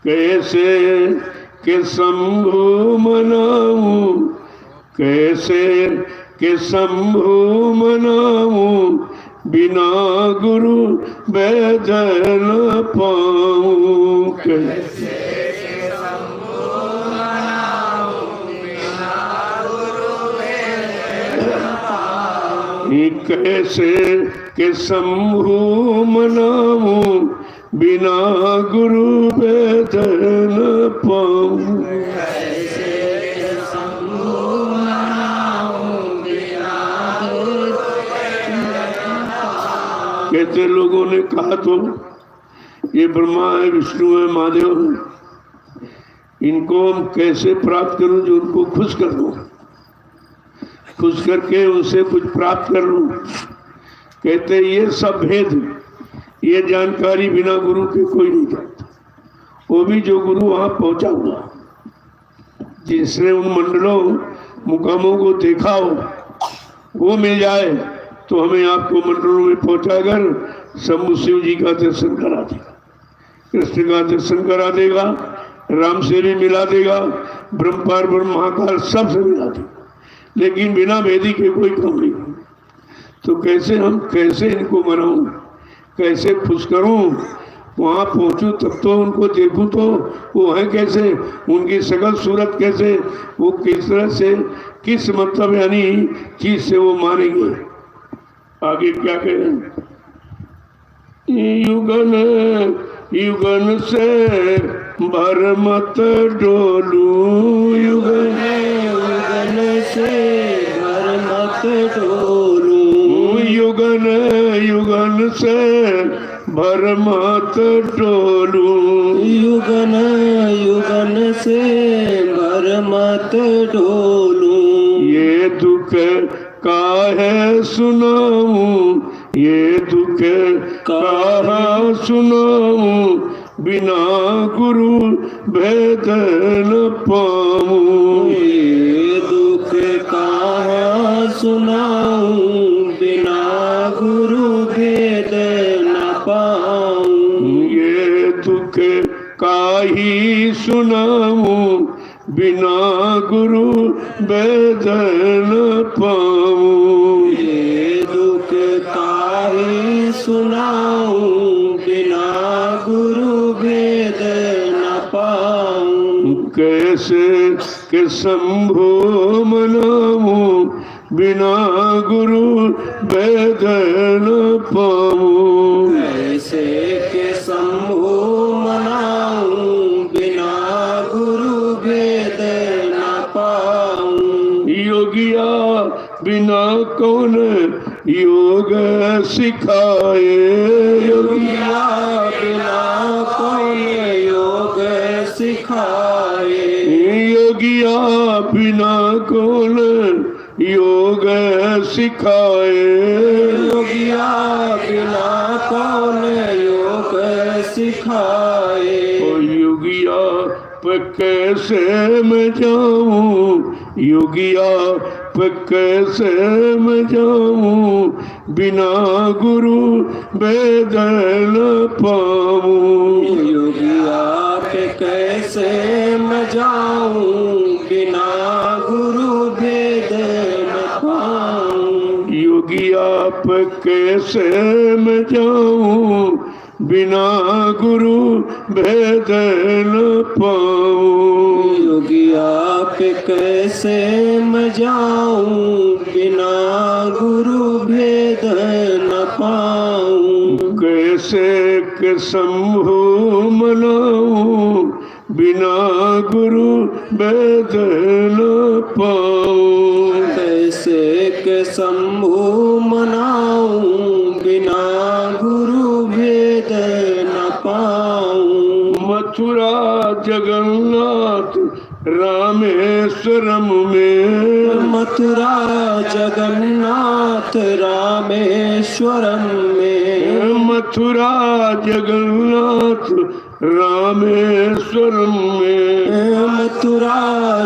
कैसे के शंभु मनाऊं, कैसे के शंभु मनाऊं, बिना गुरु वैद न पाऊं। कैसे के शंभु मनाऊं, बिना गुरु वैद न पाऊं। कैसे के शंभु मनाऊं, बिना गुरु वैद न पाऊं। कहते लोगों ने कहा तो ये ब्रह्मा है, विष्णु है, महादेव है, इनको हम कैसे प्राप्त करूं जो उनको खुश कर दूं, खुश करके उनसे कुछ प्राप्त कर लूं। कहते ये सब भेद, ये जानकारी बिना गुरु के कोई नहीं जानता। वो भी जो गुरु वहां पहुंचा हुआ, जिसने उन मंडलों मुकामों को देखा हो, वो मिल जाए तो हमें आपको मंडलों में पहुंचाकर शंभु शिव जी का दर्शन करा देगा, कृष्ण का दर्शन करा देगा, राम से भी मिला देगा, ब्रह्म पार ब्रह्म महाकाल सबसे मिला देगा। लेकिन बिना वेदी के कोई काम नहीं। तो कैसे इनको मनाऊं, कैसे खुश करूं, वहां पहुंचूं तब तो उनको देखूं तो वो है कैसे, उनकी शकल सूरत कैसे, वो किस तरह से, किस मतलब यानी चीज से वो मानेंगे। आगे क्या कह रहे हैं, युगन युगन से भर मत डोलू, युगन युगन से भर मत डोलू, युगन युगन से भर मत डोलू, युगन युगन से भर मत डोलू। ये दुख काहे सुनाऊं, ये दुख काहे सुनाऊं, बिना गुरु भेद न पाऊं। ये दुख काहे सुनाऊं, बिना गुरु भेद न पाऊं। ये दुख काहे सुनाऊं, बिना गुरु वैद न पाऊं। ये दुख काहे सुनाऊं, बिना गुरु वेद न पाऊं। कैसे के शंभु मनाऊं, बिना गुरु वैद न पाऊं। कैसे के शंभु मनाऊं, बिना गुरु वेद न पाऊं। योगिया बिना कौन योग सिखाए, योगिया बिना कौन योग सिखाए, योगिया बिना कौन योग सिखाए, योगिया बिना कौन योग सिखाए। ओ योगिया पे कैसे मैं जाऊं, योगिया पे कैसे मैं जाऊं, बिना गुरु वेद न पाऊं। योगिया पे कैसे मैं जाऊं, बिना गुरु वेद न पाऊं। योगिया पे कैसे मैं जाऊं, बिना गुरु भेद न पाऊं। योगिया पे कैसे मैं जाऊं, बिना गुरु भेद न पाऊं। कैसे के शंभु मनाऊं, बिना गुरु वेद न पाऊं। कैसे के शंभु मनाऊं, बिना गुरु भेद न पाऊं। मथुरा जगन्नाथ रामेश्वरम में, मथुरा जगन्नाथ रामेश्वरम में, मथुरा जगन्नाथ रामेश्वरम में, मथुरा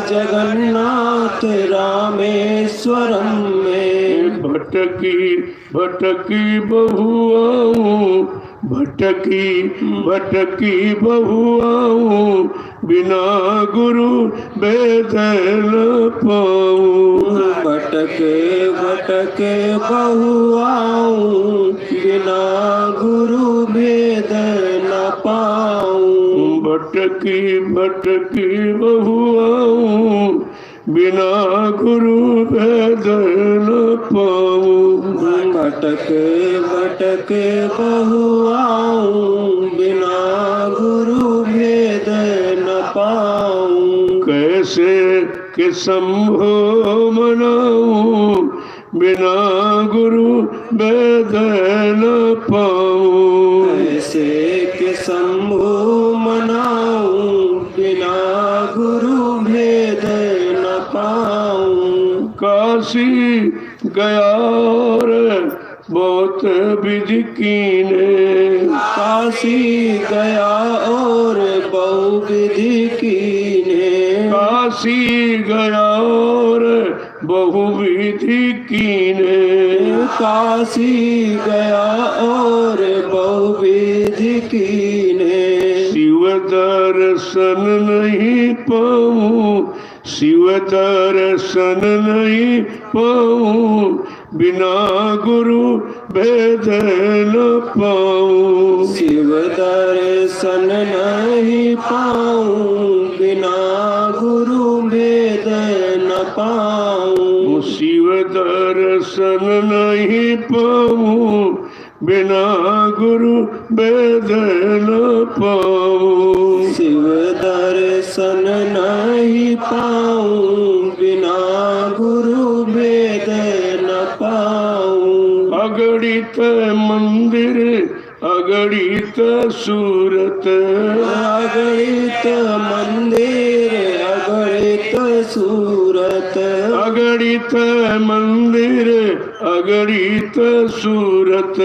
जगन्नाथ रामेश्वरम में। भटकी भटकी बहुआऊं, भटकी भटकी बहुआऊं बिना गुरु वेद न पाऊं। भटके भटके बहुआऊं बिना गुरु भेद न पाऊं। भटकी भटकी बहुआऊं बिना गुरु भेद न पाऊं। भटके भटके बहुआऊं बिना गुरु भेद न पाऊं। कैसे के संभो मनाऊं बिना गुरु वेद न पाऊं। कैसे के शंभु मनाऊं बिना गुरु भेद न पाऊं। काशी गया रे बहुत विधि कीने। काशी गया और बहु विधि कीने। काशी गया और बहु विधि कीने। काशी गया और बहु विधि कीने। शिव दर्शन नहीं पाऊं शिव दर्शन नहीं पाऊं बिना गुरु भेद न पाऊं। शिव दर्शन नहीं पाऊं बिना गुरु भेद न पाऊं। शिव दर्शन नहीं पाऊं बिना गुरु वेद न पाऊं। शिव दर्शन नहीं पाऊं बिना गुरु भेद न पाऊं। अगणित मंदिर अगणित सूरत। अगणित मंदिर अगणित सूरत। अगणित मंदिर अगणित सूरत।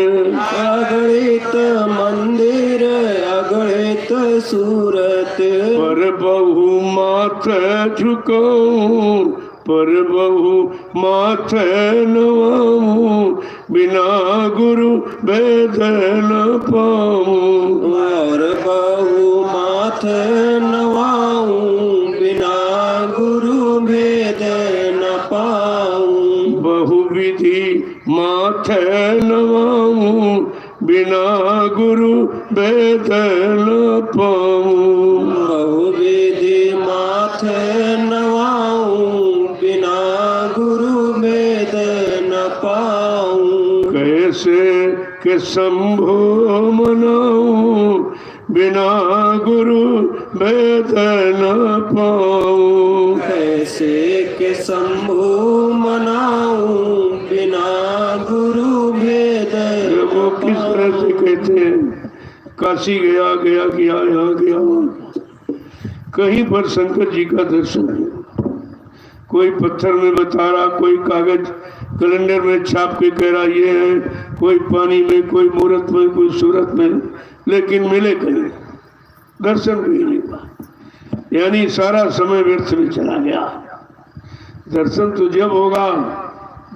अगणित मंदिर अगणित सूरत। पर बहु माथ झुकाऊं पर बहु माथ नवाऊं बिना गुरु वेद न पाऊं। और बहु माथ नवाऊं बिना गुरु भेद न पाऊं। बहु विधि माथ नवाऊं बिना गुरु वेद न पाऊं। बहु विधि माथ नवाऊं बिना गुरु भेद न पाऊं। कैसे के संभो मनाऊं बिना गुरु वेद न पाऊं। कैसे के शंभु मनाऊं बिना गुरु भेद वो किस तरह से कहते हैं काशी गया गया गया यहाँ गया कहीं पर शंकर जी का दर्शन है। कोई पत्थर में बता रहा, कोई कागज कैलेंडर में छाप के कह रहा ये है, कोई पानी में, कोई मूर्त में, कोई सूरत में, लेकिन मिले कहीं दर्शन भी नहीं हुआ। यानी सारा समय व्यर्थ में चला गया। दर्शन तो जब होगा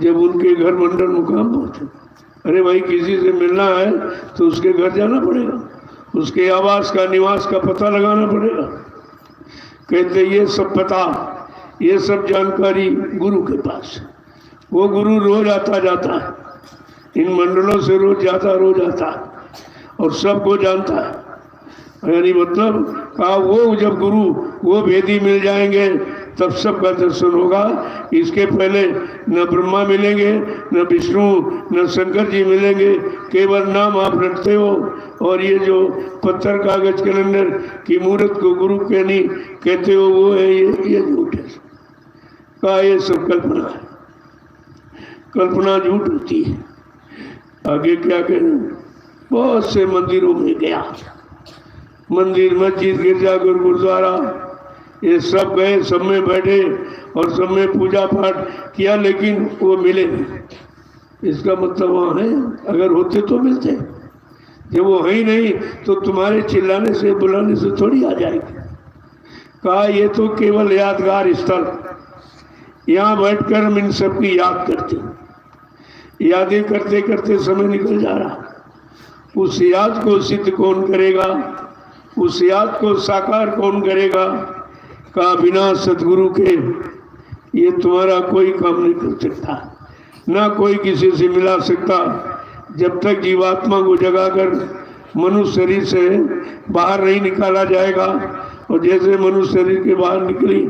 जब उनके घर मंडल मुकाम पहुंचे। अरे भाई किसी से मिलना है तो उसके घर जाना पड़ेगा, उसके आवास का निवास का पता लगाना पड़ेगा। कहते ये सब पता ये सब जानकारी गुरु के पास। वो गुरु रोज आता जाता है, इन मंडलों से रोज जाता रोज आता और सबको जानता है। यानी मतलब कहा वो जब गुरु वो भेदी मिल जाएंगे तब सबका दर्शन होगा। इसके पहले न ब्रह्मा मिलेंगे, न विष्णु, न शंकर जी मिलेंगे। केवल नाम आप रखते हो और ये जो पत्थर कागज कैलेंडर की मूर्त को गुरु कहते हो वो है ये झूठ है। कहा ये सब कल्पना है, कल्पना झूठ होती है। आगे क्या कहना, बहुत से मंदिरों में गया, मंदिर मस्जिद गिरजाघर गुरुद्वारा ये सब गए, सब में बैठे और सब में पूजा पाठ किया, लेकिन वो मिले नहीं। इसका मतलब वहाँ है, अगर होते तो मिलते। जब वो है ही नहीं तो तुम्हारे चिल्लाने से बुलाने से थोड़ी आ जाएगी। कहा ये तो केवल यादगार स्थल, यहाँ बैठकर हम इन सबकी याद करते, यादें करते करते समय निकल जा रहा उस याद को सिद्ध कौन करेगा, उस याद को साकार कौन करेगा। कहा बिना सदगुरु के ये तुम्हारा कोई काम नहीं कर सकता, ना कोई किसी से मिला सकता। जब तक जीवात्मा को जगाकर मनुष्य शरीर से बाहर नहीं निकाला जाएगा, और जैसे मनुष्य शरीर के बाहर निकली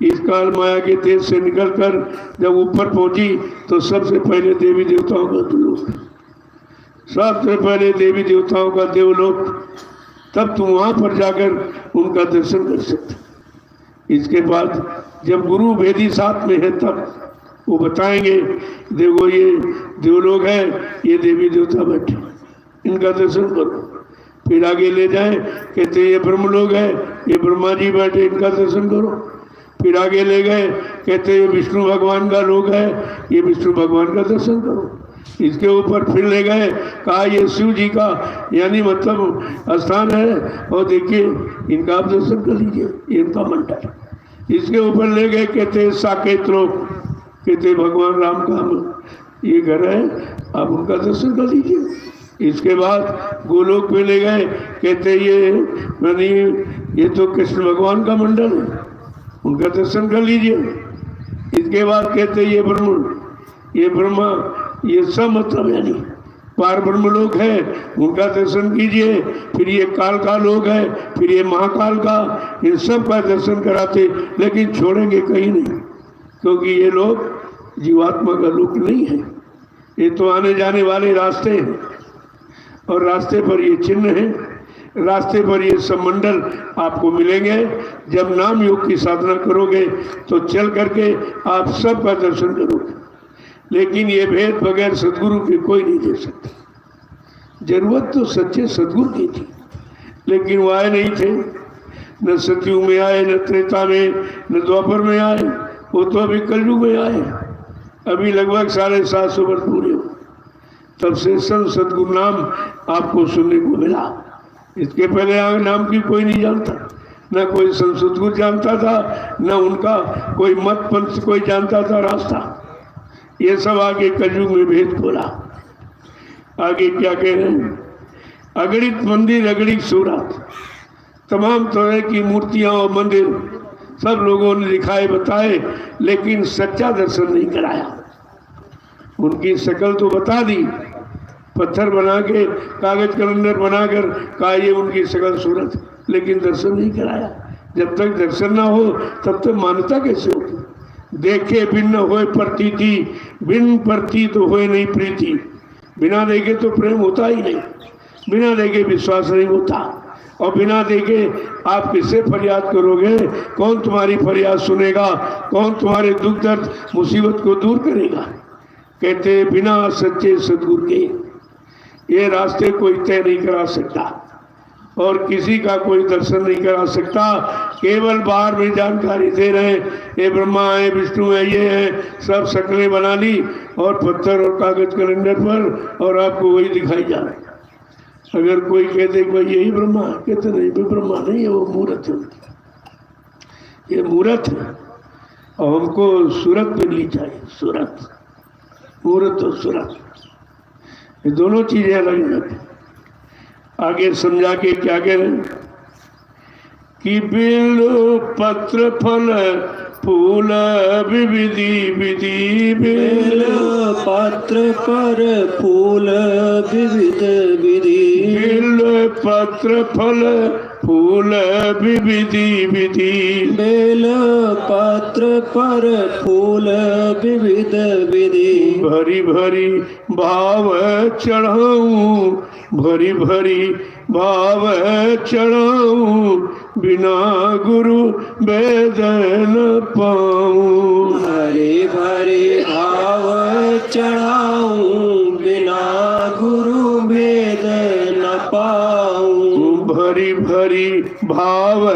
इस काल माया के देश से निकलकर जब ऊपर पहुंची तो सबसे पहले देवी देवताओं का देवलोक, सबसे पहले देवी देवताओं का देवलोक, तब तुम वहां पर जाकर उनका दर्शन कर सकते। इसके बाद जब गुरु भेदी साथ में है तब वो बताएंगे, देखो ये देवलोक है, ये देवी देवता बैठे, इनका दर्शन करो। फिर आगे ले जाए, कहते ये ब्रह्मलोक है, ये ब्रह्मा जी बैठे, इनका दर्शन करो। फिर आगे ले गए, कहते ये विष्णु भगवान का लोक है, ये विष्णु भगवान का दर्शन करो। इसके ऊपर फिर ले गए, कहा ये शिव जी का यानी मतलब स्थान है, और देखिए इनका आप दर्शन कर लीजिए, ये इनका मंडल। इसके ऊपर ले गए, कहते साकेत लोक, कहते भगवान राम का ये घर है, आप उनका दर्शन कर लीजिए। इसके बाद गोलोक पे ले गए, कहते ये तो कृष्ण भगवान का मंडल है, उनका दर्शन कर लीजिए। इसके बाद कहते ये ब्रह्मा ये सब मतलब यानी पार ब्रह्म लोक है, उनका दर्शन कीजिए। फिर ये काल का लोक है, फिर ये महाकाल का, इन सब का दर्शन कराते, लेकिन छोड़ेंगे कहीं नहीं, क्योंकि ये लोग जीवात्मा का लोक नहीं है, ये तो आने जाने वाले रास्ते हैं, और रास्ते पर ये चिन्ह है, रास्ते पर ये सब मंडल आपको मिलेंगे। जब नाम योग की साधना करोगे तो चल करके आप सब का दर्शन करोगे, लेकिन ये भेद बगैर सदगुरु के कोई नहीं दे सकता। जरूरत तो सच्चे सदगुरु की थी, लेकिन वो आए नहीं थे, न सतयुग में आए, न त्रेता में, न द्वापर में आए, वो तो अभी कलयुग में आए। अभी लगभग 750 वर्ष पूरे हो, तब से संत सदगुरु नाम आपको सुनने को मिला। इसके पहले नाम की कोई नहीं जानता, न कोई संत सदगुरु जानता था, न उनका कोई मत पंथ कोई जानता था रास्ता। ये सब आगे कलयुग में भेद खोला। आगे क्या कह रहे हैं, अगणित मंदिर अगणित सूरत, तमाम तरह की मूर्तियां और मंदिर सब लोगों ने दिखाए बताए, लेकिन सच्चा दर्शन नहीं कराया। उनकी शक्ल तो बता दी, पत्थर बना के कागज कैलेंडर बनाकर कहा ये उनकी शक्ल सूरत, लेकिन दर्शन नहीं कराया। जब तक दर्शन ना हो तब तक मान्यता कैसे होगी। देखे बिन होए प्रतीति, बिन प्रतीत होए नहीं प्रीति। बिना देखे तो प्रेम होता ही नहीं, बिना देखे विश्वास नहीं होता, और बिना देखे आप किससे फरियाद करोगे, कौन तुम्हारी फरियाद सुनेगा, कौन तुम्हारे दुख दर्द मुसीबत को दूर करेगा। कहते बिना सच्चे सदगुरु के ये रास्ते कोई तय नहीं करा सकता, और किसी का कोई दर्शन नहीं करा सकता। केवल बाहर में जानकारी दे रहे हैं, ये ब्रह्मा है, विष्णु है, ये है, सब शक्लें बना ली और पत्थर और कागज कैलेंडर पर, और आपको वही दिखाई जा रहा है। अगर कोई कह दे भाई यही ब्रह्मा है, कहते नहीं, वो ब्रह्मा नहीं है, वो मूर्त है, ये मूर्त है, और हमको सूरत मिलनी चाहिए। सूरत, मूर्त और सूरत, ये दोनों चीजें अलग अलग हैं। आगे समझा के क्या कह रहे हैं कि बिल पत्र फल फूल विविधि विधि, बेल पत्र पर फूल विविध विधि, बिल पत्र फल फूल विविधि विधि, बेल पत्र पर फूल विविध विधि। भरी भरी भाव चढ़ाऊं, भरी भरी भाव चढ़ाऊं, बिना गुरु वेद न पाऊं। भरे भरे भाव चढ़ाऊं, बिना गुरु भेद न पाऊं। भरी भरी भाव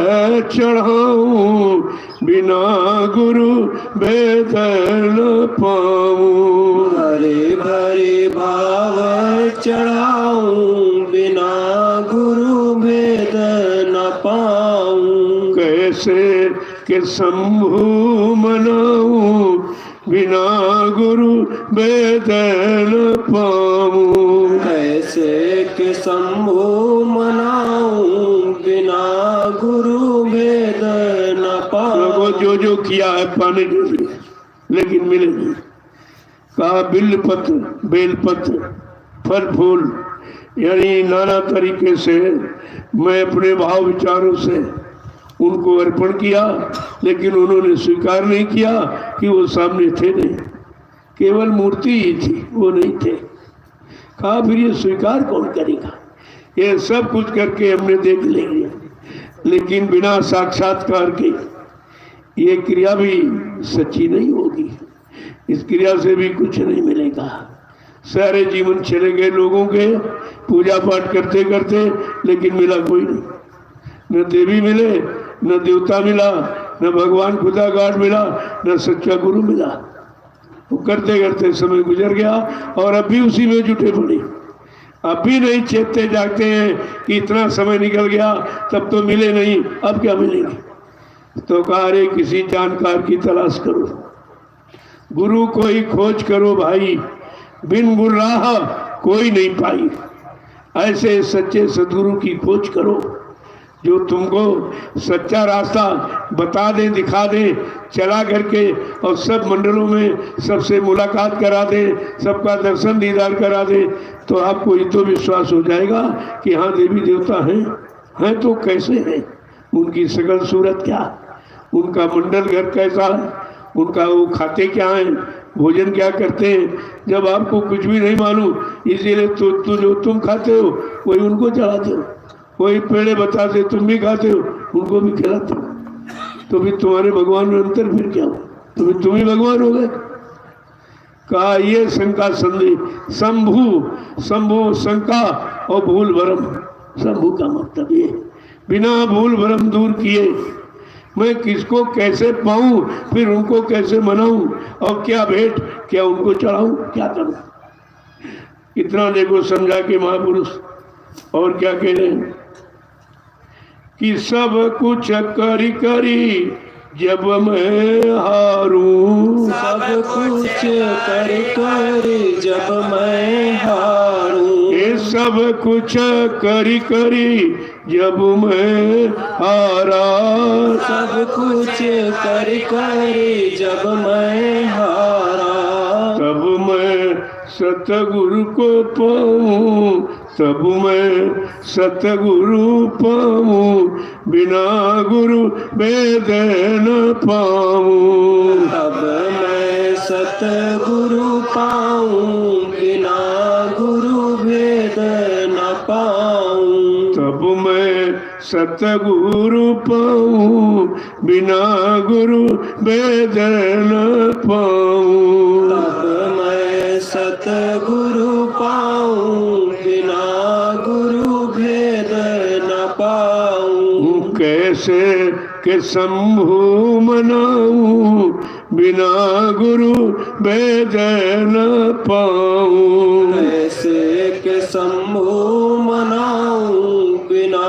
चढ़ाऊं, बिना गुरु वेद न पाऊं। भरे भरे भाव चढ़ाऊं, बिना गुरु भेद न पाऊं। कैसे के शंभु मनाऊं, बिना गुरु वेद न पाऊं। कैसे के शंभु मनाऊं, बिना गुरु भेद न पाऊं। वो जो किया है पाने के लिए, लेकिन मिले नहीं। कहा बिल्ल पत्र, बेल पत्र, फल फूल, यानी नाना तरीके से मैं अपने भाव विचारों से उनको अर्पण किया, लेकिन उन्होंने स्वीकार नहीं किया कि वो सामने थे नहीं, केवल मूर्ति ही थी, वो नहीं थे। कहा फिर ये स्वीकार कौन करेगा? ये सब कुछ करके हमने देख लेंगे, लेकिन बिना साक्षात्कार के ये क्रिया भी सच्ची नहीं होगी। इस क्रिया से भी कुछ नहीं मिलेगा। सारे जीवन चले गए लोगों के पूजा पाठ करते करते, लेकिन मिला कोई नहीं। न देवी मिले, न देवता मिला, न भगवान खुदा गाड मिला, न सच्चा गुरु मिला। वो करते करते समय गुजर गया और अब भी उसी में जुटे पड़े। अब भी नहीं चेतते जागते हैं कि इतना समय निकल गया, तब तो मिले नहीं, अब क्या मिलेंगे? तो कहा रे किसी जानकार की तलाश करो, गुरु कोई खोज करो भाई, बिन गुर राह कोई नहीं पाई। ऐसे सच्चे सदगुरु की खोज करो जो तुमको सच्चा रास्ता बता दे, दिखा दे, चला करके और सब मंडलों में सबसे मुलाकात करा दे, सबका दर्शन दीदार करा दे, तो आपको ये तो विश्वास हो जाएगा कि हाँ देवी देवता हैं तो कैसे हैं, उनकी शकल सूरत क्या, उनका मंडल घर कैसा है, उनका वो खाते क्या हैं, भोजन क्या करते हैं। जब आपको कुछ भी नहीं मालूम, इसीलिए तो जो तुम खाते हो वही उनको चढ़ाते हो, वही पेड़े बताते तुम भी खाते हो, उनको भी खिलाते हो, तो भी तुम्हारे भगवान में अंतर फिर क्या हो? तो भी तुम ही भगवान हो गए। कहा ये शंका संदेह, शंभु शंका और भूल भरम। शंभु का मतलब ये बिना भूल भरम दूर किए मैं किसको कैसे पाऊं, फिर उनको कैसे मनाऊं, और क्या भेंट, क्या उनको चढ़ाऊं, क्या करूं? इतना देखो समझा के महापुरुष। और क्या कह रहे हैं कि सब कुछ करी करी जब मैं हारूं, सब कुछ करी करी जब मैं हारूं, ये सब कुछ करी करी जब मैं हारा, सब कुछ करी करी जब मैं हारा, तब मैं सतगुरु को पाऊं, तब मैं सतगुरु पाऊं, बिना गुरु वेद न पाऊं, तब मैं सतगुरु पाऊं, बिना गुरु भेद न पाऊं, तब मैं सतगुरु पाऊं, बिना गुरु वेद न पाऊं, तब मैं सतगुरु पाऊं, बिना गुरु भेद न पाऊं, कैसे के शंभु मनाऊं, बिना गुरु वेद न पाऊं, कैसे के शंभु मनाऊं, बिना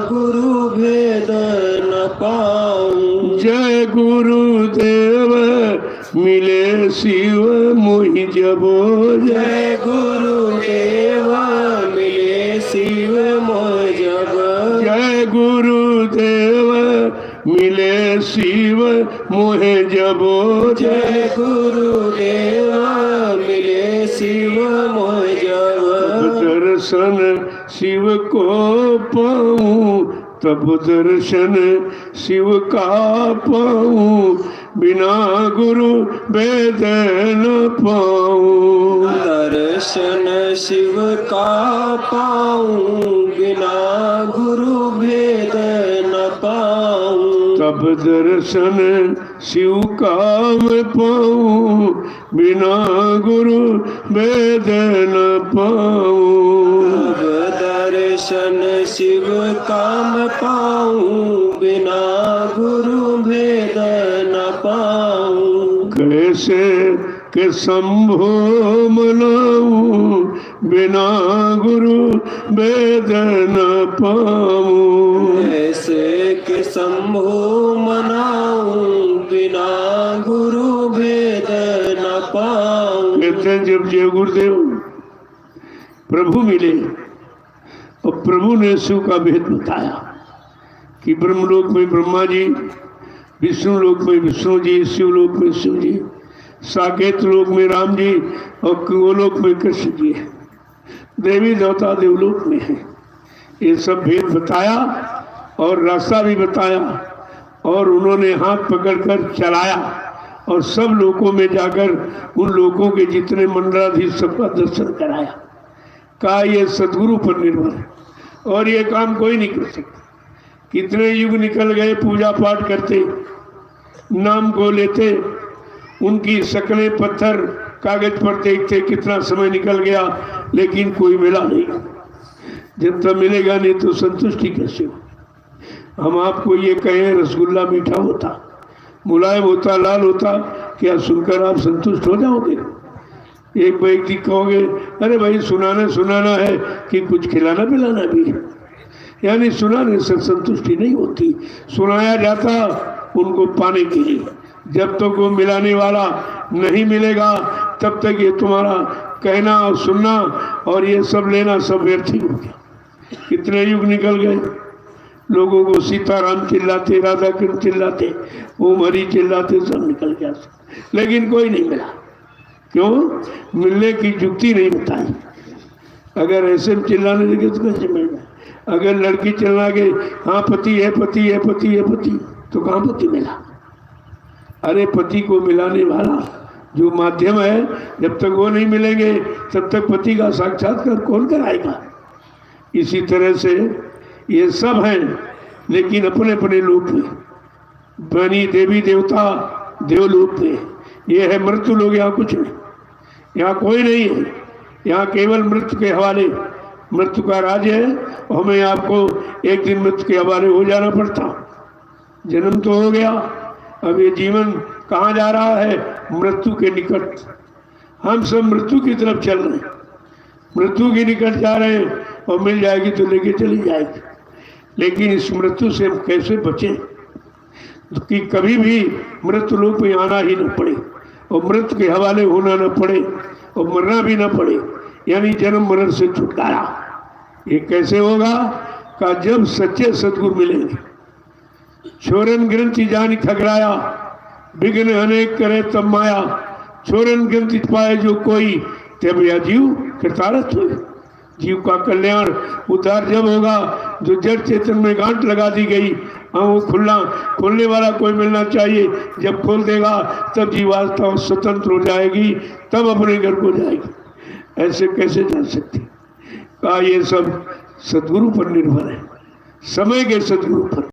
गुरु भेद न पाऊं, जय गुरुदेव मिले शिव मोहि जबो, जय गुरुदेव मिले शिव मोहि जब, जय गुरुदेव मिले शिव मोहे जबो, जय गुरुदेव मिले शिव मोहि जब, दर्शन शिव को पाऊं, तब दर्शन शिव का पाऊं, बिना गुरु वेद न पाऊं, दर्शन शिव का पाऊं, बिना गुरु भेद न पाऊं, तब दर्शन शिव का मैं पाऊं, बिना गुरु वेद न पाऊं, तब दर्शन शिव का मैं पाऊं, बिना गुरु भेद न पाऊं, कैसे के शंभु मनाऊं, बिना गुरु वेद न पाऊं, ऐसे के शंभु मनाऊं, बिना गुरु भेद न पाऊं, कहते हैं जब जय गुरुदेव प्रभु मिले और प्रभु ने शिव का भेद बताया कि ब्रह्मलोक में ब्रह्मा जी, विष्णु लोक में विष्णु जी, शिवलोक में शिव जी, साकेत लोक में राम जी और गोलोक में कृष्ण जी है, देवी देवता देवलोक में है। ये सब भेद बताया और रास्ता भी बताया और उन्होंने हाथ पकड़कर चलाया और सब लोगों में जाकर उन लोगों के जितने मंडलाधीश सबका दर्शन कराया। कहा ये सदगुरु पर निर्भर है और ये काम कोई नहीं कर सकता। कितने युग निकल गए पूजा पाठ करते, नाम को लेते, उनकी शक्लें पत्थर कागज पर देखते, कितना समय निकल गया लेकिन कोई मिला नहीं। जब तक मिलेगा नहीं तो संतुष्टि कैसे हो। हम आपको ये कहें रसगुल्ला मीठा होता, मुलायम होता, लाल होता, क्या सुनकर आप संतुष्ट हो जाओगे? एक व्यक्ति कहोगे अरे भाई सुनाना है कि कुछ खिलाना पिलाना भी है, यानी सुनाने से संतुष्टि नहीं होती। सुनाया जाता उनको पाने के लिए, जब तक वो मिलाने वाला नहीं मिलेगा तब तक ये तुम्हारा कहना और सुनना और ये सब लेना सब व्यर्थ ही हो गया। कितने युग निकल गए, लोगों को सीताराम चिल्लाते, राधा कृष्ण चिल्लाते, ओम हरि चिल्लाते, सब निकल गया, लेकिन कोई नहीं मिला। क्यों? मिलने की युक्ति नहीं बताई। अगर ऐसे चिल्लाने लगे तो कैसे मिल जाए? अगर लड़की चिल्ला के हाँ पति है पति है पति है पति, तो कहाँ पति मिला? अरे पति को मिलाने वाला जो माध्यम है, जब तक वो नहीं मिलेंगे तब तक पति का साक्षात्कार कौन कराएगा? इसी तरह से ये सब हैं, लेकिन अपने अपने लोक में बनी देवी देवता देवलोक में। ये है मृत्यु लोग, यहाँ कुछ नहीं, यहाँ कोई नहीं है, यहाँ केवल मृत्यु के हवाले। मृत्यु का राज्य है, हमें आपको एक दिन मृत्यु के हवाले हो जाना पड़ता। जन्म तो हो गया, अब ये जीवन कहाँ जा रहा है? मृत्यु के निकट। हम सब मृत्यु की तरफ चल रहे हैं, मृत्यु के निकट जा रहे हैं और मिल जाएगी तो लेके चली जाएगी। लेकिन इस मृत्यु से हम कैसे बचें कि कभी भी मृत्यु लोक में आना ही न पड़े और मृत्यु के हवाले होना न पड़े और मरना भी न पड़े, यानी जन्म मरण से छुटकारा। ये कैसे होगा? का जब सच्चे सद्गुरु मिलेंगे। छोरन ग्रंथि जानी खगराया, विघ्न अनेक करे तब माया, छोरन ग्रंथि पाए जो कोई, तब या जीव कृतार्थ हो। जीव का कल्याण उद्धार जब होगा जो जड़ चेतन में गांठ लगा दी गई, हाँ वो खोलने वाला कोई मिलना चाहिए। जब खोल देगा तब जीवात्मा स्वतंत्र हो जाएगी, तब अपने घर को जाएगी। ऐसे कैसे जा सकती? कहा ये सब सद्गुरु पर निर्भर है, समय के सद्गुरु पर।